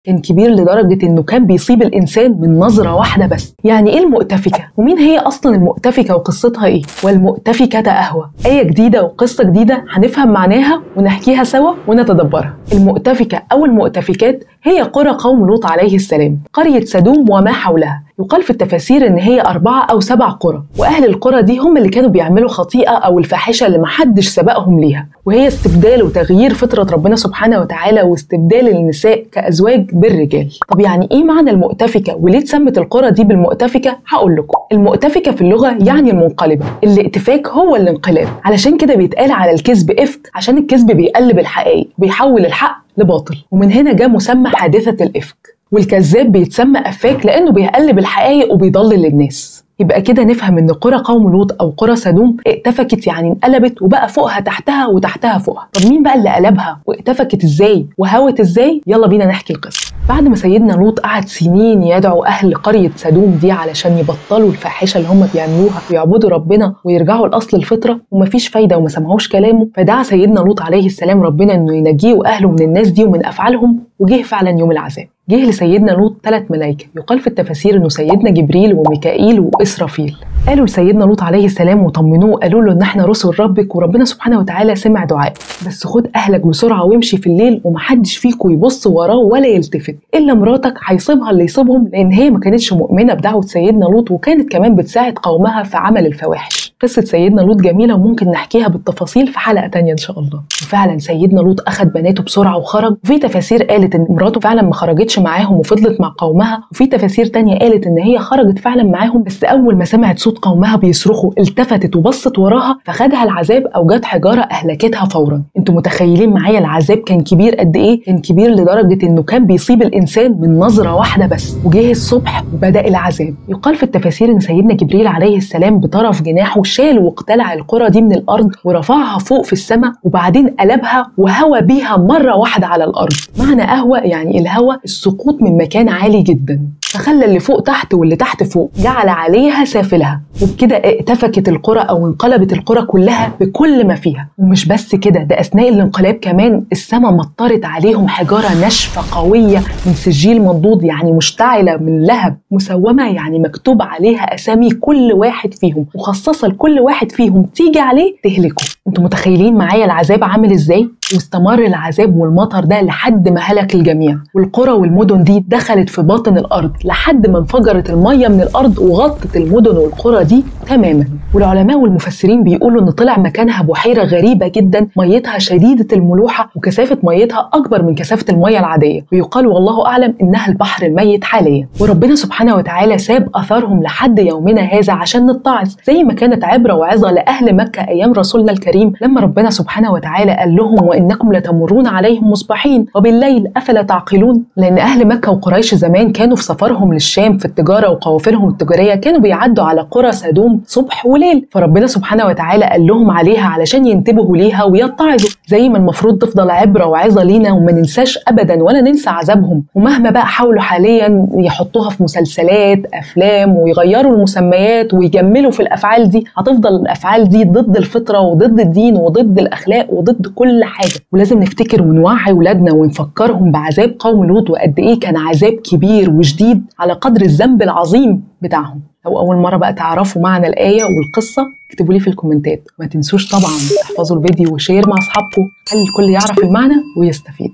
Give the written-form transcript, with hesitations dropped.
كان كبير لدرجة إنه كان بيصيب الإنسان من نظرة واحدة بس. يعني إيه المؤتفكة؟ ومين هي أصلاً المؤتفكة وقصتها إيه؟ والمؤتفكة أهوى، آية جديدة وقصة جديدة هنفهم معناها ونحكيها سوا ونتدبرها. المؤتفكة أو المؤتفكات هي قرى قوم لوط عليه السلام، قرية سدوم وما حولها. يقال في التفاسير إن هي 4 أو 7 قرى، وأهل القرى دي هم اللي كانوا بيعملوا خطيئة أو الفاحشة اللي محدش سبقهم ليها، وهي استبدال وتغيير فطرة ربنا سبحانه وتعالى واستبدال النساء كأزواج بالرجال. طب يعني إيه معنى المؤتفكة وليه اتسمت القرى دي بالمؤتفكة؟ هقول لكم. المؤتفكة في اللغة يعني المنقلبة، الائتفاك هو الانقلاب، علشان كده بيتقال على الكذب إفك، عشان الكذب بيقلب الحقائق وبيحول الحق لباطل، ومن هنا جاء مسمى حادثة الإفك. والكذاب بيتسمى أفاك لأنه بيقلب الحقائق وبيضلل الناس. يبقى كده نفهم إن قرى قوم لوط أو قرى سدوم ائتفكت، يعني انقلبت وبقى فوقها تحتها وتحتها فوقها. طب مين بقى اللي قلبها وائتفكت إزاي وهوت إزاي؟ يلا بينا نحكي القصة. بعد ما سيدنا لوط قعد سنين يدعو أهل قرية سدوم دي علشان يبطلوا الفاحشة اللي هم بيعملوها ويعبدوا ربنا ويرجعوا لأصل الفطرة، ومفيش فايدة وما سمعوش كلامه، فدعا سيدنا لوط عليه السلام ربنا إنه ينجيه وأهله من الناس دي ومن أفعالهم. وجه فعلا يوم العذاب. جه لسيدنا لوط 3 ملائكة، يقال في التفاسير إنه سيدنا جبريل وميكائيل وإسرافيل. قالوا لسيدنا لوط عليه السلام وطمنوه، قالوا له إن إحنا رسل ربك وربنا سبحانه وتعالى سمع دعاء، بس خد أهلك بسرعة وامشي في الليل ومحدش فيكم يبص وراه ولا يلتفت، إلا مراتك هيصيبها اللي يصيبهم، لأن هي ما كانتش مؤمنة بدعوة سيدنا لوط وكانت كمان بتساعد قومها في عمل الفواحش. قصة سيدنا لوط جميلة وممكن نحكيها بالتفاصيل في حلقة تانية إن شاء الله. وفعلا سيدنا لوط أخذ بناته بسرعة وخرج، وفي تفاسير قالت إن مراته فعلا ما خرجتش معاهم وفضلت مع قومها، وفي تفاسير تانية قالت إن هي خرجت فعلا معاهم، بس أول ما سمعت صوت قومها بيصرخوا التفتت وبصت وراها فخدها العذاب أو جت حجارة أهلكتها فورا. انتوا متخيلين معايا العذاب كان كبير قد إيه؟ كان كبير لدرجة إنه كان بيصيب الإنسان من نظرة واحدة بس. وجه الصبح وبدأ العذاب. يقال في التفاسير إن سيدنا جبريل عليه السلام بطرف جناحه شال واقتلع القرى دي من الأرض ورفعها فوق في السماء، وبعدين قلبها وهوى بيها مرة واحدة على الأرض. معنى أهوى يعني الهوى السقوط من مكان عالي جدا، فخلى اللي فوق تحت واللي تحت فوق، جعل عليها سافلها، وبكده ائتفكت القرى أو انقلبت القرى كلها بكل ما فيها. ومش بس كده، ده أثناء الانقلاب كمان السماء مطرت عليهم حجارة ناشفة قوية من سجيل منضود، يعني مشتعلة من لهب، مسومة يعني مكتوب عليها أسامي كل واحد فيهم، مخصصة لكل واحد فيهم تيجي عليه تهلكه. انتوا متخيلين معايا العذاب عامل ازاي؟ واستمر العذاب والمطر ده لحد ما هلك الجميع، والقرى والمدن دي دخلت في باطن الأرض لحد ما انفجرت المية من الأرض وغطت المدن والقرى دي تماما. والعلماء والمفسرين بيقولوا إن طلع مكانها بحيرة غريبة جدا، ميتها شديدة الملوحة وكثافة ميتها أكبر من كثافة المية العادية، ويقال والله أعلم إنها البحر الميت حاليا. وربنا سبحانه وتعالى ساب أثرهم لحد يومنا هذا عشان نتعظ، زي ما كانت عبرة وعظة لأهل مكة أيام رسولنا الكريم لما ربنا سبحانه وتعالى قال لهم وإنكم لتمرون عليهم مصبحين وبالليل أفلا تعقلون. لأن أهل مكة وقريش زمان كانوا في سفرهم للشام في التجارة وقوافلهم التجارية كانوا بيعدوا على قرى سدوم صبح وليل، فربنا سبحانه وتعالى قال لهم عليها علشان ينتبهوا ليها ويتعظوا، زي ما المفروض تفضل عبرة وعظة لينا وما ننساش أبدا ولا ننسى عذابهم. ومهما بقى حاولوا حاليا يحطوها في مسلسلات أفلام ويغيروا المسميات ويجملوا في الأفعال دي، هتفضل الأفعال دي ضد الفطرة وضد الدين وضد الأخلاق وضد كل حاجة. ولازم نفتكر ونوعي ولادنا ونفكرهم بعذاب قوم لوط وقد إيه كان عذاب كبير وشديد على قدر الذنب العظيم بتاعهم. لو أول مرة بقى تعرفوا معنى الآية والقصة اكتبوا لي في الكومنتات، ما تنسوش طبعا تحفظوا الفيديو وشير مع أصحابكم، خلي الكل يعرف المعنى ويستفيد.